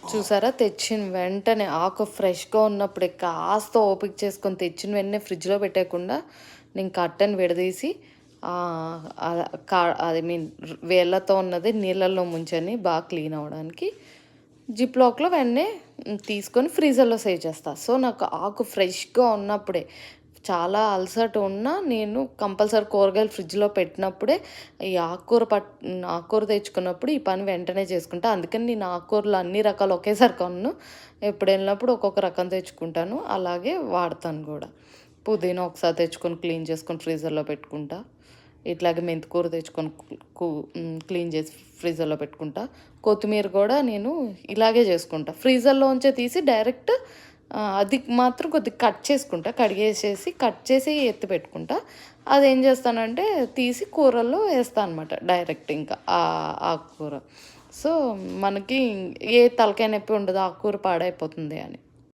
చూసారా, తెచ్చిన వెంటనే ఆకు ఫ్రెష్‌గా ఉన్నప్పుడే కాస్త ఓపిక చేసుకొని తెచ్చిన వెంటనే ఫ్రిడ్జ్‌లో పెట్టేయకుండా నేను కట్టని విడదీసి ఐ మీన్ వేళ్ళతో ఉన్నది నీళ్ళల్లో ముంచని బాగా క్లీన్ అవ్వడానికి జిప్ లాక్‌లో వెంటనే తీసుకొని ఫ్రీజర్‌లో సేవ్ చేస్తా. సో, నాకు ఆకు ఫ్రెష్‌గా ఉన్నప్పుడే చాలా అలసట ఉన్నా నేను కంపల్సరీ కూరగాయలు ఫ్రిడ్జ్‌లో పెట్టినప్పుడే ఈ ఆకుకూర తెచ్చుకున్నప్పుడు ఈ పని వెంటనే చేసుకుంటా. అందుకని నేను ఆకుకూరలు అన్ని రకాలు ఒకేసారి కొనను. ఎప్పుడెళ్ళినప్పుడు ఒక్కొక్క రకం తెచ్చుకుంటాను. అలాగే వాడతాను గూడా. పుదీనా ఒకసారి తెచ్చుకొని క్లీన్ చేసుకొని ఫ్రీజర్‌లో పెట్టుకుంటా. ఇట్లాగే మెంతికూర తెచ్చుకొని క్లీన్ చేసి ఫ్రీజర్‌లో పెట్టుకుంటా. కొత్తిమీర కూడా నేను ఇలాగే చేసుకుంటా. ఫ్రీజర్‌లోంచే తీసి డైరెక్ట్ అది మాత్రం కొద్దిగా కడిగేసేసి కట్ చేసి ఎత్తి పెట్టుకుంటా. అదేం చేస్తానంటే తీసి కూరల్లో వేస్తా అనమాట డైరెక్ట్ ఇంకా ఆకుకూర. సో, మనకి ఏ తలకాయ నొప్పి ఉండదు ఆకుకూర పాడైపోతుంది అని.